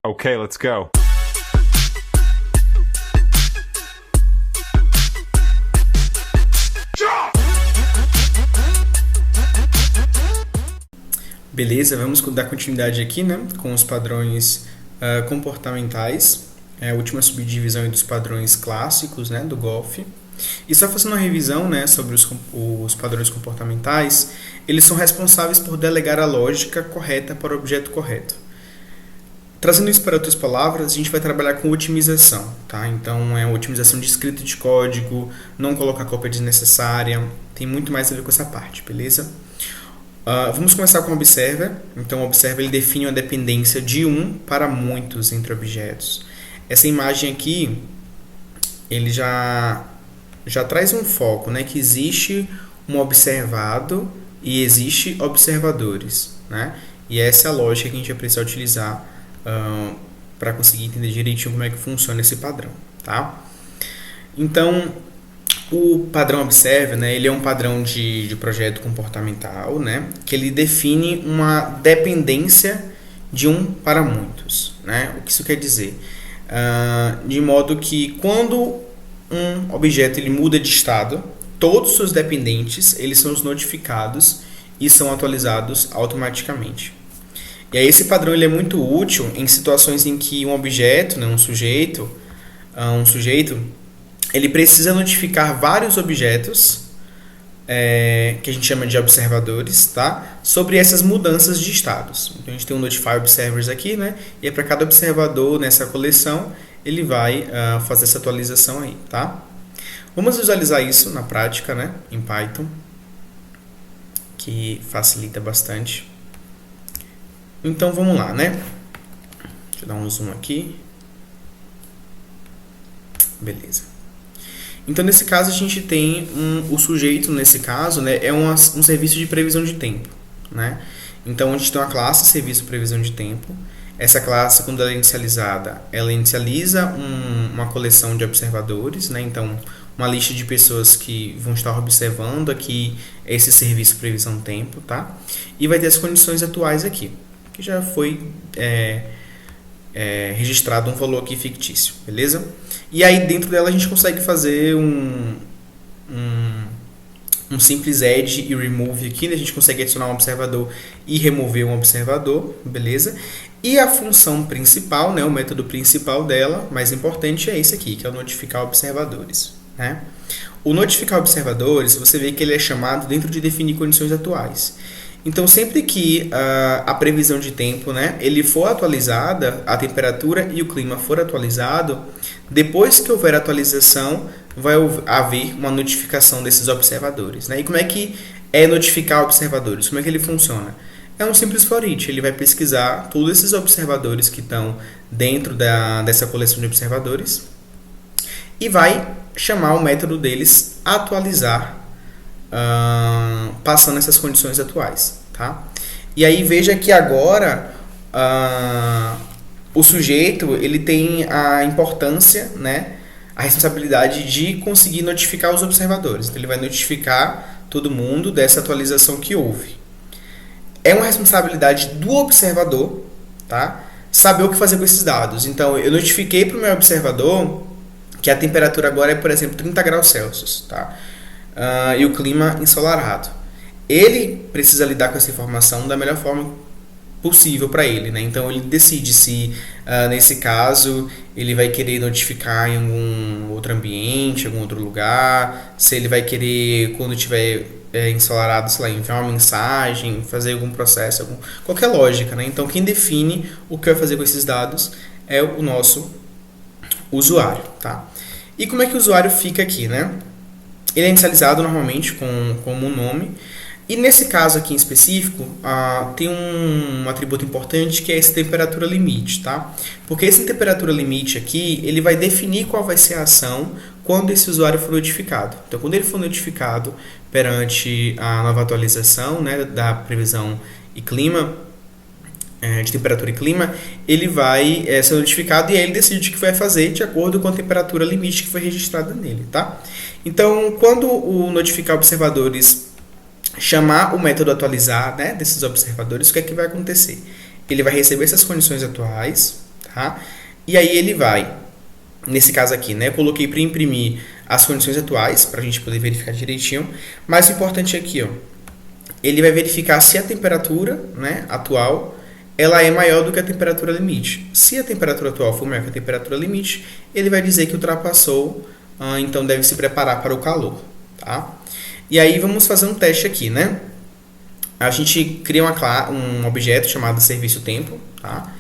Okay, let's go. Beleza, vamos dar continuidade aqui, né, com os padrões comportamentais, a última subdivisão dos padrões clássicos, né, do GOF. E só fazendo uma revisão, né, sobre os padrões comportamentais, eles são responsáveis por delegar a lógica correta para o objeto correto. Trazendo isso para outras palavras, a gente vai trabalhar com otimização, tá? Então, é a otimização de escrita de código, não colocar cópia desnecessária, tem muito mais a ver com essa parte, beleza? Vamos começar com o Observer. Então, o Observer ele define uma dependência de um para muitos entre objetos. Essa imagem aqui, ele já traz um foco, né? Que existe um observado e existe observadores, né? E essa é a lógica que a gente vai precisar utilizar para conseguir entender direitinho como é que funciona esse padrão, tá? Então, o padrão Observer, né, ele é um padrão de projeto comportamental, né, que ele define uma dependência de um para muitos, né? O que isso quer dizer? De modo que quando um objeto ele muda de estado, todos os seus dependentes eles são notificados e são atualizados automaticamente. E aí esse padrão ele é muito útil em situações em que um objeto, né, um sujeito, ele precisa notificar vários objetos, que a gente chama de observadores, tá? Sobre essas mudanças de estados. Então a gente tem um Notify Observers aqui, né? E é para cada observador nessa coleção, ele vai fazer essa atualização aí, tá? Vamos visualizar isso na prática, né? Em Python, que facilita bastante. Então vamos lá, né? Deixa eu dar um zoom aqui. Beleza. Então nesse caso a gente tem o sujeito, nesse caso, né, é um serviço de previsão de tempo, né? Então a gente tem uma classe serviço previsão de tempo. Essa classe, quando ela é inicializada, ela inicializa uma coleção de observadores, né? Então uma lista de pessoas que vão estar observando aqui esse serviço previsão tempo, tá? E vai ter as condições atuais aqui, que já foi registrado um valor aqui fictício, beleza? E aí dentro dela a gente consegue fazer um simples add e remove aqui, né? A gente consegue adicionar um observador e remover um observador, beleza? E a função principal, né, o método principal dela, mais importante, é esse aqui, que é o notificar observadores, né? O notificar observadores, você vê que ele é chamado dentro de definir condições atuais. Então, sempre que a previsão de tempo, né, ele for atualizada, a temperatura e o clima for atualizado, depois que houver atualização, vai haver uma notificação desses observadores, né? E como é que é notificar observadores? Como é que ele funciona? É um simples for each. Ele vai pesquisar todos esses observadores que estão dentro dessa coleção de observadores e vai chamar o método deles atualizar, passando essas condições atuais, tá? E aí veja que agora o sujeito ele tem a importância, né, a responsabilidade de conseguir notificar os observadores. Então ele vai notificar todo mundo dessa atualização que houve. É uma responsabilidade do observador, tá, saber o que fazer com esses dados. Então eu notifiquei para o meu observador que a temperatura agora é, por exemplo, 30 graus Celsius, tá? E o clima ensolarado. Ele precisa lidar com essa informação da melhor forma possível para ele, né? Então ele decide se nesse caso ele vai querer notificar em algum outro ambiente, algum outro lugar, se ele vai querer, quando estiver ensolarado, sei lá, enviar uma mensagem, fazer algum processo, qualquer lógica, né? Então quem define o que vai fazer com esses dados é o nosso usuário, tá? E como é que o usuário fica aqui, né? Ele é inicializado normalmente como um nome. E nesse caso aqui em específico, tem um atributo importante que é esse temperatura limite, tá? Porque esse temperatura limite aqui, ele vai definir qual vai ser a ação quando esse usuário for notificado. Então, quando ele for notificado perante a nova atualização, né, da previsão e clima, de temperatura e clima, ele vai ser notificado e aí ele decide o que vai fazer de acordo com a temperatura limite que foi registrada nele, tá? Então, quando o notificar observadores chamar o método atualizar, né, desses observadores, o que é que vai acontecer? Ele vai receber essas condições atuais, tá? E aí ele vai, nesse caso aqui, né, eu coloquei para imprimir as condições atuais, para a gente poder verificar direitinho, mas o importante é aqui, ó, ele vai verificar se a temperatura, né, atual ela é maior do que a temperatura limite. Se a temperatura atual for maior que a temperatura limite, ele vai dizer que ultrapassou, então deve se preparar para o calor. Tá? E aí vamos fazer um teste aqui, né? A gente cria um objeto chamado serviço tempo, tá?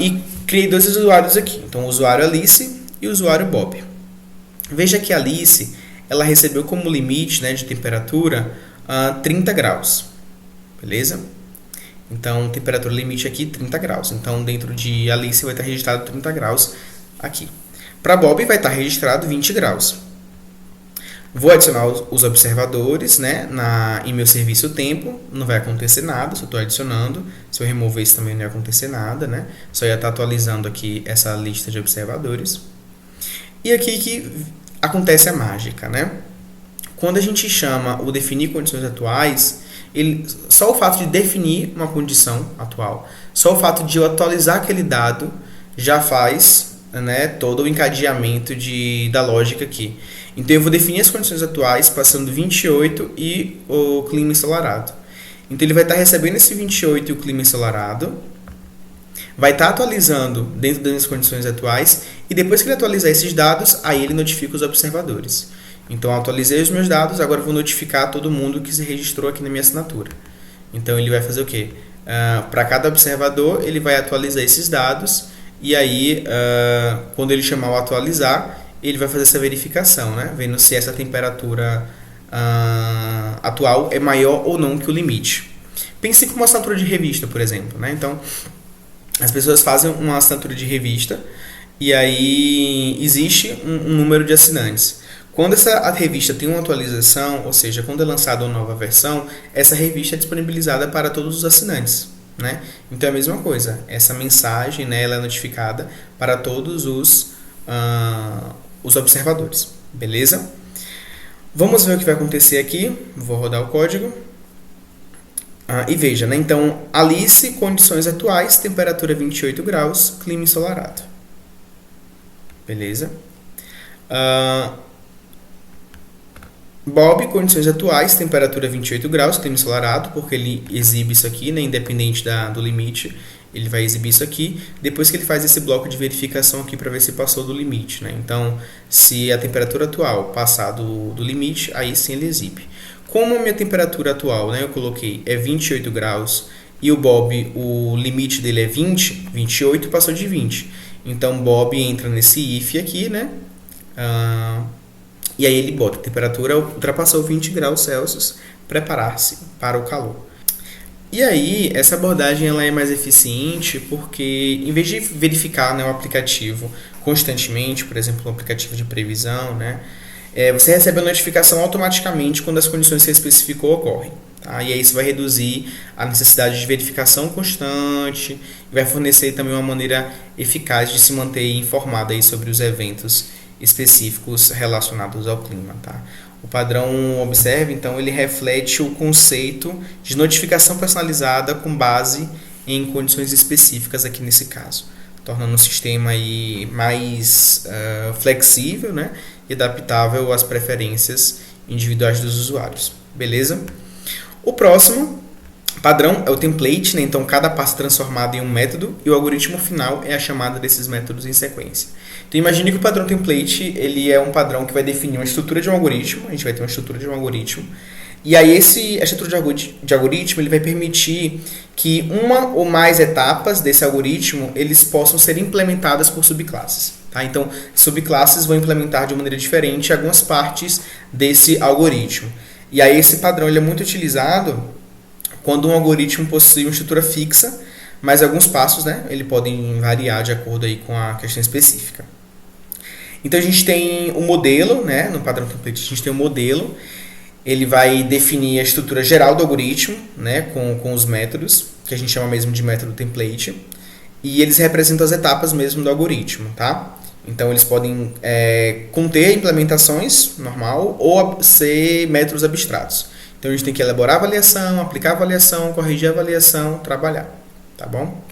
E criei dois usuários aqui. Então, o usuário Alice e o usuário Bob. Veja que a Alice ela recebeu como limite, né, de temperatura 30 graus. Beleza? Então, temperatura limite aqui, 30 graus. Então, dentro de Alice vai estar registrado 30 graus aqui. Para Bob vai estar registrado 20 graus. Vou adicionar os observadores, né, em meu serviço tempo. Não vai acontecer nada, só estou adicionando. Se eu remover isso também não vai acontecer nada, né? Só ia estar atualizando aqui essa lista de observadores. E aqui que acontece a mágica, né? Quando a gente chama o definir condições atuais, só o fato de definir uma condição atual, só o fato de eu atualizar aquele dado já faz, né, todo o encadeamento da lógica aqui. Então eu vou definir as condições atuais passando 28 e o clima ensolarado. Então ele vai estar recebendo esse 28 e o clima ensolarado, vai estar atualizando dentro das condições atuais e depois que ele atualizar esses dados, aí ele notifica os observadores. Então, eu atualizei os meus dados, agora eu vou notificar todo mundo que se registrou aqui na minha assinatura. Então, ele vai fazer o quê? Para cada observador, ele vai atualizar esses dados e aí, quando ele chamar o atualizar, ele vai fazer essa verificação, né? Vendo se essa temperatura atual é maior ou não que o limite. Pense como uma assinatura de revista, por exemplo, né? Então, as pessoas fazem uma assinatura de revista e aí existe um número de assinantes. Quando a revista tem uma atualização, ou seja, quando é lançada uma nova versão, essa revista é disponibilizada para todos os assinantes, né? Então é a mesma coisa, essa mensagem, né, ela é notificada para todos os observadores, beleza? Vamos ver o que vai acontecer aqui, vou rodar o código. E veja, né? Então, Alice, condições atuais, temperatura 28 graus, clima ensolarado. Beleza? Bob, condições atuais, temperatura 28 graus, clima ensolarado, porque ele exibe isso aqui, né? Independente do limite, ele vai exibir isso aqui. Depois que ele faz esse bloco de verificação aqui para ver se passou do limite, né? Então, se a temperatura atual passar do limite, aí sim ele exibe. Como a minha temperatura atual, né, eu coloquei é 28 graus e o Bob, o limite dele é 20, 28 passou de 20. Então, Bob entra nesse if aqui, né? E aí ele bota a temperatura ultrapassou 20 graus Celsius, preparar-se para o calor. E aí, essa abordagem ela é mais eficiente porque, em vez de verificar, né, o aplicativo constantemente, por exemplo, um aplicativo de previsão, né, você recebe a notificação automaticamente quando as condições que você especificou ocorrem. Tá? E aí isso vai reduzir a necessidade de verificação constante e vai fornecer também uma maneira eficaz de se manter informado aí sobre os eventos específicos relacionados ao clima. Tá? O padrão Observe, então, ele reflete o conceito de notificação personalizada com base em condições específicas aqui nesse caso, tornando o sistema aí mais flexível, né, e adaptável às preferências individuais dos usuários. Beleza? O próximo padrão é o template, né? Então cada passo é transformado em um método e o algoritmo final é a chamada desses métodos em sequência. Então imagine que o padrão template ele é um padrão que vai definir uma estrutura de um algoritmo, a gente vai ter uma estrutura de um algoritmo, e aí a estrutura de algoritmo ele vai permitir que uma ou mais etapas desse algoritmo eles possam ser implementadas por subclasses. Tá? Então, subclasses vão implementar de maneira diferente algumas partes desse algoritmo. E aí esse padrão ele é muito utilizado quando um algoritmo possui uma estrutura fixa, mas alguns passos, né, ele podem variar de acordo aí com a questão específica. Então a gente tem o modelo, né, no padrão template a gente tem o modelo, ele vai definir a estrutura geral do algoritmo, né, com os métodos, que a gente chama mesmo de método template, e eles representam as etapas mesmo do algoritmo, tá? Então eles podem conter implementações normal ou ser métodos abstratos. Então a gente tem que elaborar a avaliação, aplicar a avaliação, corrigir a avaliação, trabalhar, tá bom?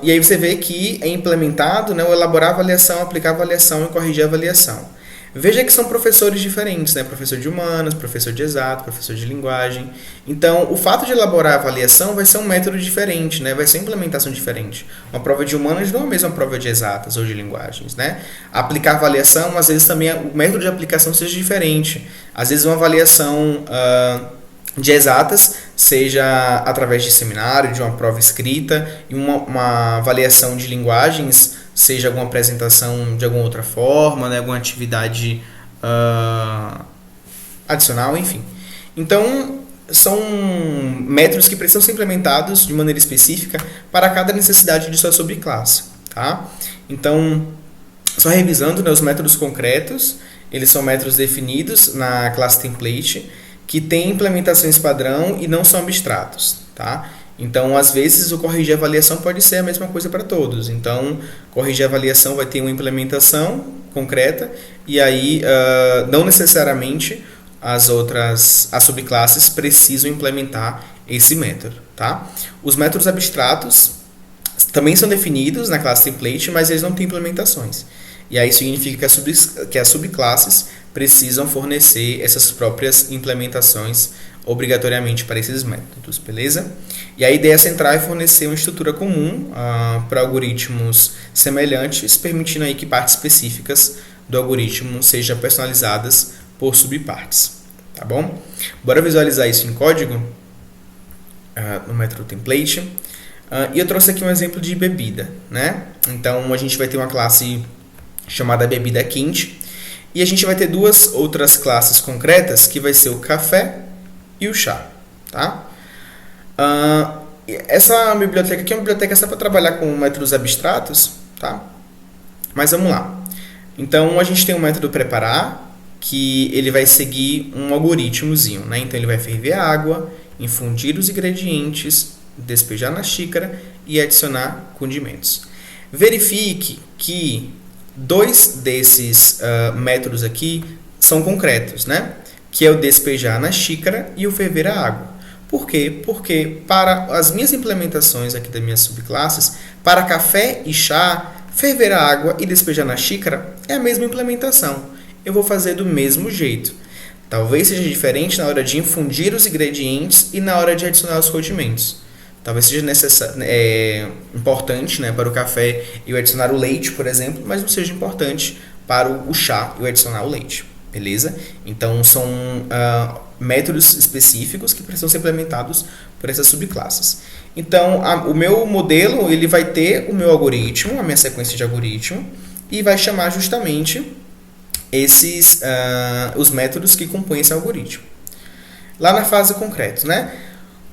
E aí você vê que é implementado, né, o elaborar a avaliação, aplicar a avaliação e corrigir a avaliação. Veja que são professores diferentes, né? Professor de humanas, professor de exato, professor de linguagem. Então, o fato de elaborar a avaliação vai ser um método diferente, né? Vai ser uma implementação diferente. Uma prova de humanas não é a mesma prova de exatas ou de linguagens, né? Aplicar a avaliação, às vezes também o método de aplicação seja diferente. Às vezes uma avaliação de exatas seja através de seminário, de uma prova escrita, e uma avaliação de linguagens seja alguma apresentação de alguma outra forma, né, alguma atividade adicional, enfim. Então, são métodos que precisam ser implementados de maneira específica para cada necessidade de sua subclasse, tá? Então, só revisando, né, os métodos concretos, eles são métodos definidos na classe template, que têm implementações padrão e não são abstratos, tá? Então, às vezes, o corrigir a avaliação pode ser a mesma coisa para todos. Então, corrigir a avaliação vai ter uma implementação concreta e aí não necessariamente as subclasses precisam implementar esse método, tá? Os métodos abstratos também são definidos na classe template, mas eles não têm implementações. E aí significa que as subclasses precisam fornecer essas próprias implementações obrigatoriamente para esses métodos, beleza? E a ideia central é fornecer uma estrutura comum para algoritmos semelhantes, permitindo aí que partes específicas do algoritmo sejam personalizadas por subpartes, tá bom? Bora visualizar isso em código no método template. E eu trouxe aqui um exemplo de bebida, né? Então a gente vai ter uma classe chamada bebida quente e a gente vai ter duas outras classes concretas que vai ser o café e o chá, tá? Essa biblioteca aqui é uma biblioteca só para trabalhar com métodos abstratos, tá? Mas vamos lá. Então a gente tem o método preparar, que ele vai seguir um algoritmozinho, né? Então ele vai ferver a água, infundir os ingredientes, despejar na xícara e adicionar condimentos. Verifique que dois desses métodos aqui são concretos, né? Que é o despejar na xícara e o ferver a água. Por quê? Porque para as minhas implementações aqui das minhas subclasses, para café e chá, ferver a água e despejar na xícara é a mesma implementação. Eu vou fazer do mesmo jeito. Talvez seja diferente na hora de infundir os ingredientes e na hora de adicionar os condimentos. Talvez seja importante, né, para o café eu adicionar o leite, por exemplo, mas não seja importante para o chá eu adicionar o leite. Beleza? Então, são métodos específicos que precisam ser implementados por essas subclasses. Então, o meu modelo ele vai ter o meu algoritmo, a minha sequência de algoritmo, e vai chamar justamente os métodos que compõem esse algoritmo. Lá na fase concreta, né?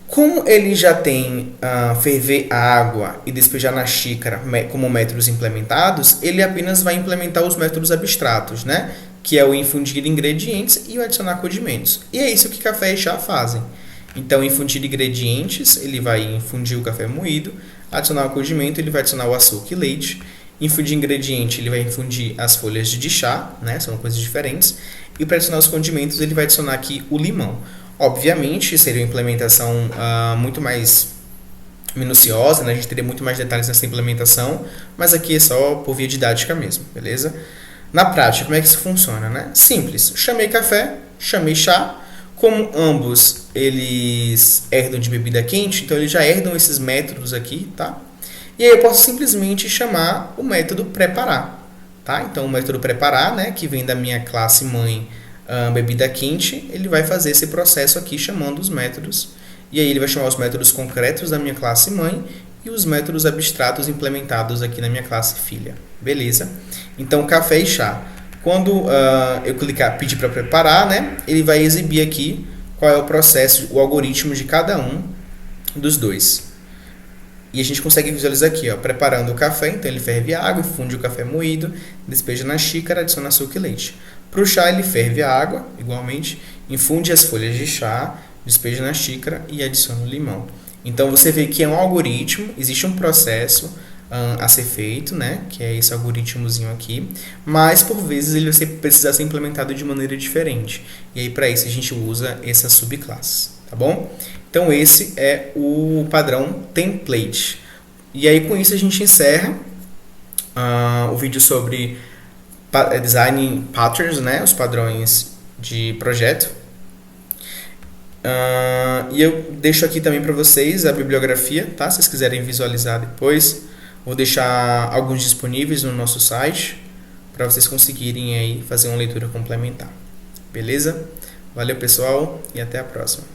Como ele já tem ferver a água e despejar na xícara como métodos implementados, ele apenas vai implementar os métodos abstratos, né? Que é o infundir ingredientes e o adicionar condimentos. E é isso que café e chá fazem. Então, infundir ingredientes, ele vai infundir o café moído, adicionar o condimento, ele vai adicionar o açúcar e leite. Infundir ingrediente, ele vai infundir as folhas de chá, né? São coisas diferentes. E para adicionar os condimentos, ele vai adicionar aqui o limão. Obviamente, seria uma implementação muito mais minuciosa, né? A gente teria muito mais detalhes nessa implementação, mas aqui é só por via didática mesmo, beleza? Na prática, como é que isso funciona, né? Simples. Chamei café, chamei chá. Como ambos eles herdam de bebida quente, então eles já herdam esses métodos aqui, tá? E aí eu posso simplesmente chamar o método preparar, tá? Então o método preparar, né, que vem da minha classe mãe bebida quente, ele vai fazer esse processo aqui chamando os métodos. E aí ele vai chamar os métodos concretos da minha classe mãe e os métodos abstratos implementados aqui na minha classe filha. Beleza? Então, café e chá. Quando eu pedir para preparar, né, ele vai exibir aqui qual é o processo, o algoritmo de cada um dos dois. E a gente consegue visualizar aqui, ó, preparando o café, então ele ferve a água, infunde o café moído, despeja na xícara, adiciona açúcar e leite. Para o chá, ele ferve a água, igualmente, infunde as folhas de chá, despeja na xícara e adiciona o limão. Então, você vê que é um algoritmo, existe um processo a ser feito, né, que é esse algoritmozinho aqui, mas por vezes ele vai precisar ser implementado de maneira diferente. E aí, para isso, a gente usa essas subclasses, tá bom? Então, esse é o padrão template. E aí com isso a gente encerra o vídeo sobre design patterns, né, os padrões de projeto. E eu deixo aqui também para vocês a bibliografia, tá? Se vocês quiserem visualizar depois, vou deixar alguns disponíveis no nosso site para vocês conseguirem aí fazer uma leitura complementar. Beleza? Valeu, pessoal, e até a próxima.